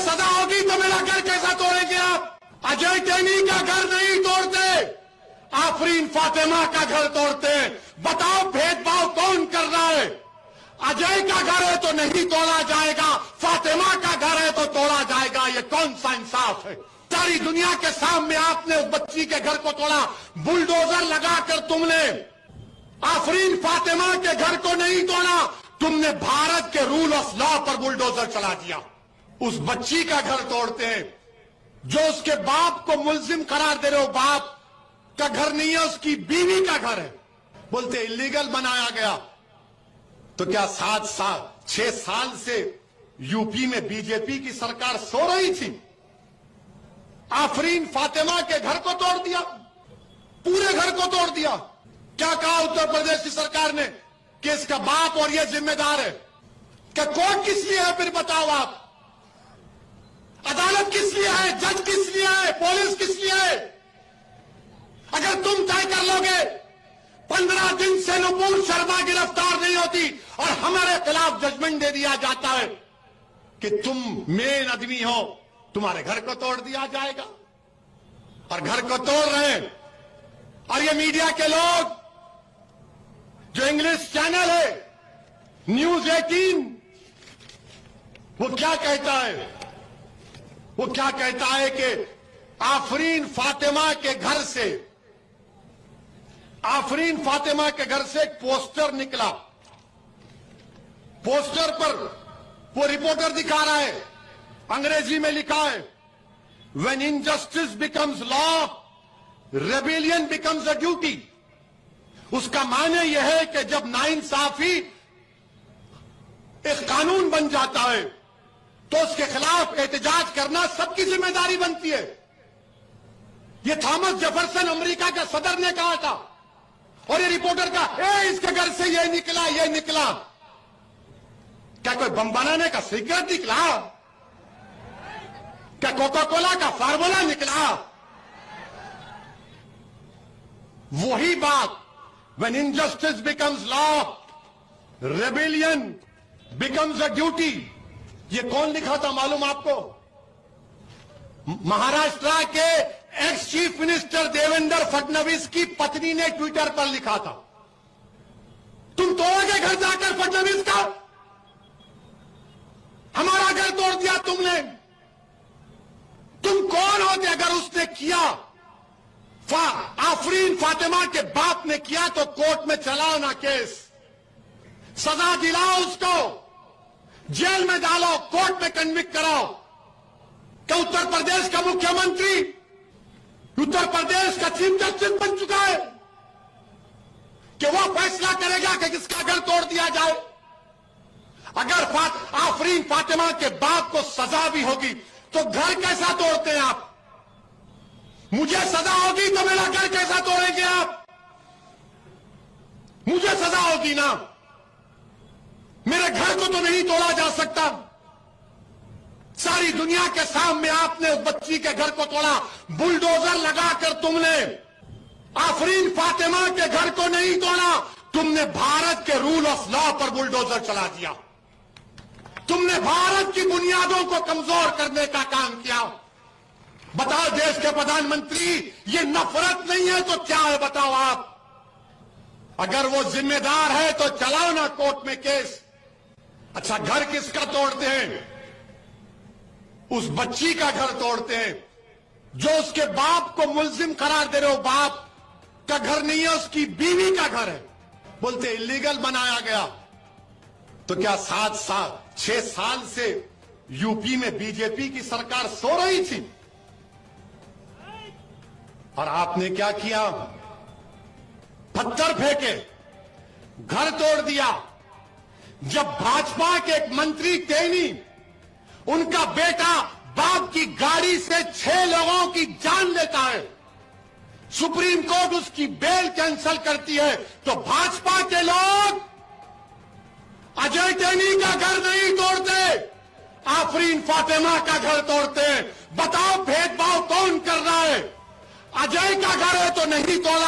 सजा होगी तो मेरा घर कैसा तोड़ेंगे आप? अजय टैनी का घर नहीं तोड़ते, आफरीन फातिमा का घर तोड़ते। बताओ भेदभाव कौन कर रहा है? अजय का घर है तो नहीं तोड़ा जाएगा, फातिमा का घर है तो तोड़ा जाएगा। ये कौन सा इंसाफ है? सारी दुनिया के सामने आपने उस बच्ची के घर को तोड़ा, बुलडोजर लगाकर तुमने आफरीन फातिमा के घर को नहीं तोड़ा, तुमने भारत के रूल ऑफ लॉ पर बुलडोजर चला दिया। उस बच्ची का घर तोड़ते हैं जो उसके बाप को मुल्जिम करार दे रहे हो। बाप का घर नहीं है, उसकी बीवी का घर है। बोलते इलीगल बनाया गया। तो क्या 6 साल से यूपी में बीजेपी की सरकार सो रही थी? आफरीन फातिमा के घर को तोड़ दिया, पूरे घर को तोड़ दिया। क्या कहा उत्तर प्रदेश की सरकार ने कि इसका बाप और ये जिम्मेदार है? क्या कोर्ट किस लिए है? फिर बताओ आप, अदालत किस लिए है? जज किस लिए है? पुलिस किस लिए है? अगर तुम तय कर लोगे 15 दिन से नुपुर शर्मा गिरफ्तार नहीं होती और हमारे खिलाफ जजमेंट दे दिया जाता है कि तुम मेन आदमी हो, तुम्हारे घर को तोड़ दिया जाएगा। और घर को तोड़ रहे हैं। और ये मीडिया के लोग, जो इंग्लिश चैनल है न्यूज 18, वो क्या कहता है? वो क्या कहता है कि आफरीन फातिमा के घर से एक पोस्टर निकला। पोस्टर पर वो रिपोर्टर दिखा रहा है, अंग्रेजी में लिखा है, when injustice becomes law, rebellion becomes a duty. उसका माने यह है कि जब नाइंसाफी एक कानून बन जाता है तो उसके खिलाफ एहतजाज करना सबकी जिम्मेदारी बनती है। यह थॉमस जेफरसन अमेरिका के सदर ने कहा था। और ये रिपोर्टर का इसके घर से ये निकला। क्या कोई बम बनाने का सीक्रेट निकला? क्या कोका कोला का फार्मूला निकला? वही बात, when injustice becomes law, rebellion becomes a duty. ये कौन लिखा था मालूम आपको? महाराष्ट्र के ex chief minister Devendra Fadnavis की पत्नी ने ट्विटर पर लिखा था। तुम तोड़ोगे घर जाकर फडणवीस का? हमारा घर तोड़ दिया तुमने। तुम कौन होते? अगर उसने किया, आफरीन फातिमा के बाप ने किया, तो कोर्ट में चलाओ ना केस, सजा दिलाओ उसको, जेल में डालो, कोर्ट में कन्विक्ट कराओ। क्या उत्तर प्रदेश का मुख्यमंत्री उत्तर प्रदेश का चीफ जस्टिस बन चुका है कि वो फैसला करेगा कि किसका घर तोड़ दिया जाए? अगर आफरीन फातिमा के बाप को सजा भी होगी तो घर कैसा तोड़ते हैं आप? मुझे सजा होगी तो मेरा घर कैसा तोड़ेंगे आप? मुझे सजा होगी ना, मेरे घर को तो नहीं तोड़ा जा सकता। सारी दुनिया के सामने आपने उस बच्ची के घर को तोड़ा, बुलडोजर लगाकर तुमने आफरीन फातिमा के घर को नहीं तोड़ा, तुमने भारत के रूल ऑफ लॉ पर बुलडोजर चला दिया। तुमने भारत की बुनियादों को कमजोर करने का काम किया। बताओ देश के प्रधानमंत्री, ये नफरत नहीं है तो क्या है? बताओ आप। अगर वो जिम्मेदार है तो चलाओ ना कोर्ट में केस। अच्छा, घर किसका तोड़ते हैं? उस बच्ची का घर तोड़ते हैं जो उसके बाप को मुल्जिम करार दे रहे हो। बाप का घर नहीं है, उसकी बीवी का घर है। बोलते इलीगल बनाया गया। तो क्या 6 साल से यूपी में बीजेपी की सरकार सो रही थी? और आपने क्या किया? पत्थर फेंके, घर तोड़ दिया। जब भाजपा के एक मंत्री टेनी, उनका बेटा बाप की गाड़ी से 6 लोगों की जान लेता है, सुप्रीम कोर्ट उसकी बेल कैंसिल करती है, तो भाजपा के लोग अजय टैनी का घर नहीं तोड़ते, आफरीन फातिमा का घर तोड़ते। बताओ भेदभाव कौन कर रहा है? अजय का घर है तो नहीं तोड़ा